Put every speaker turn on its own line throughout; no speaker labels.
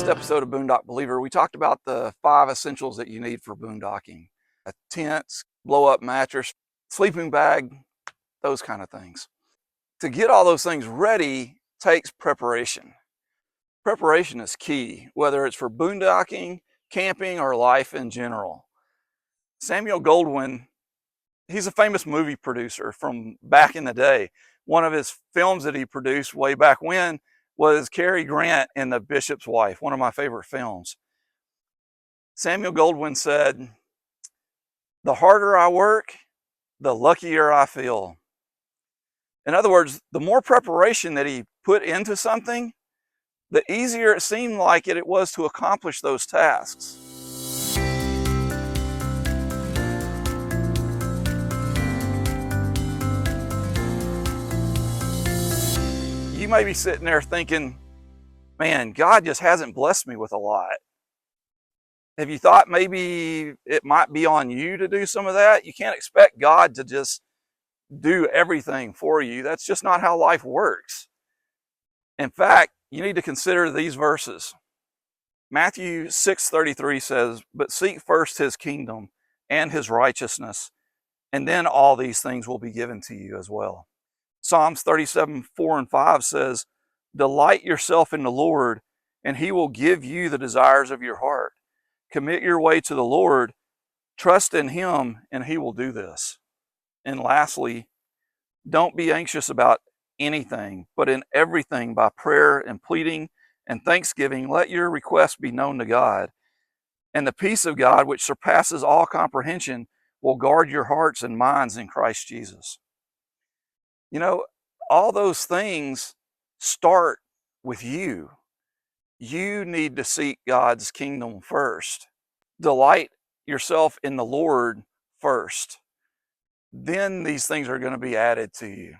last episode of Boondock Believer, we talked about the 5 essentials that you need for boondocking. A tent, blow-up mattress, sleeping bag, those kind of things. To get all those things ready takes preparation. Preparation is key, whether it's for boondocking, camping, or life in general. Samuel Goldwyn, he's a famous movie producer from back in the day. One of his films that he produced way back when was Cary Grant in The Bishop's Wife, one of my favorite films. Samuel Goldwyn said, "The harder I work, the luckier I feel." In other words, the more preparation that he put into something, the easier it seemed like it was to accomplish those tasks. You may be sitting there thinking, man, God just hasn't blessed me with a lot. Have you thought maybe it might be on you to do some of that? You can't expect God to just do everything for you. That's just not how life works. In fact, you need to consider these verses. Matthew 6:33 says, "But seek first his kingdom and his righteousness, and then all these things will be given to you as well." Psalms 37:4-5 says, "Delight yourself in the Lord, and he will give you the desires of your heart. Commit your way to the Lord, trust in him, and he will do this." And lastly, don't be anxious about anything, but in everything by prayer and pleading and thanksgiving, let your requests be known to God. And the peace of God, which surpasses all comprehension, will guard your hearts and minds in Christ Jesus. You know, all those things start with you. You need to seek God's kingdom first. Delight yourself in the Lord first. Then these things are going to be added to you.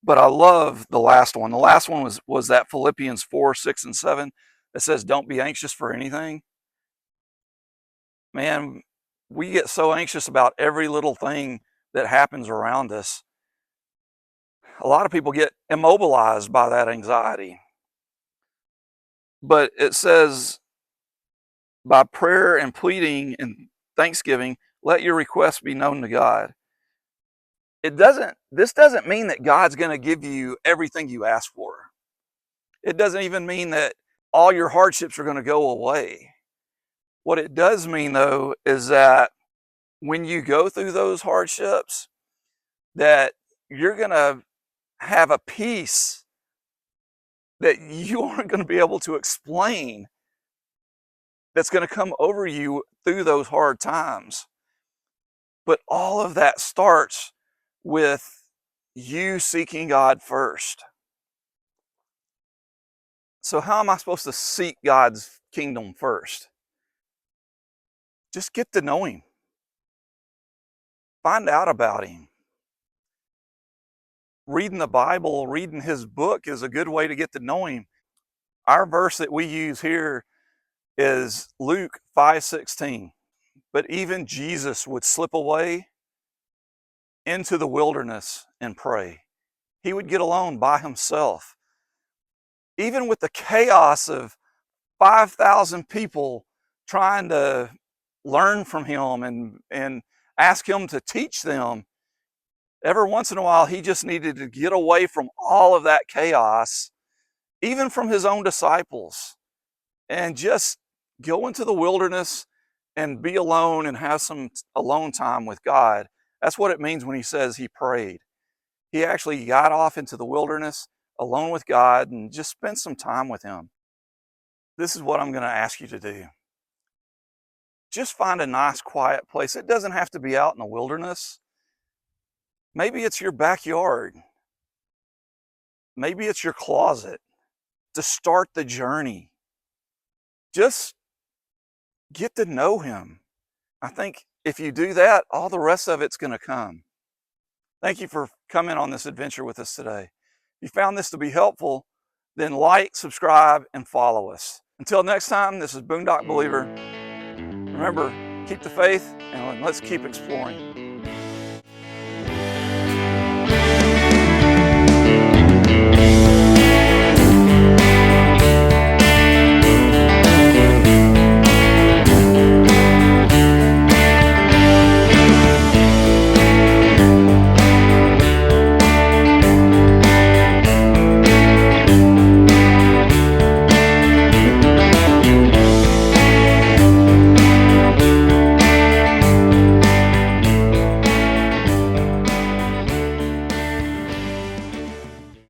But I love the last one. The last one was that Philippians 4:6-7 that says, "Don't be anxious for anything." Man, we get so anxious about every little thing that happens around us. A lot of people get immobilized by that anxiety. But it says, by prayer and pleading and thanksgiving, let your requests be known to God. This doesn't mean that God's going to give you everything you ask for. It doesn't even mean that all your hardships are going to go away. What it does mean, though, is that when you go through those hardships, that you're going to have a peace that you aren't going to be able to explain, that's going to come over you through those hard times. But all of that starts with you seeking God first. So how am I supposed to seek God's kingdom first? Just get to know him. Find out about him. Reading the Bible, reading his book is a good way to get to know him. Our verse that we use here is Luke 5:16. But even Jesus would slip away into the wilderness and pray. He would get alone by himself. Even with the chaos of 5,000 people trying to learn from him and ask him to teach them, every once in a while he just needed to get away from all of that chaos, even from his own disciples, and just go into the wilderness and be alone and have some alone time with God. That's what it means when he says he prayed. He actually got off into the wilderness alone with God and just spent some time with him. This is what I'm going to ask you to do. Just find a nice quiet place. It doesn't have to be out in the wilderness. Maybe it's your backyard. Maybe it's your closet. To start the journey, just get to know him. I think if you do that, all the rest of it's going to come. Thank you for coming on this adventure with us today. If you found this to be helpful, then like, subscribe, and follow us. Until next time, this is Boondock Believer. Remember, keep the faith and let's keep exploring.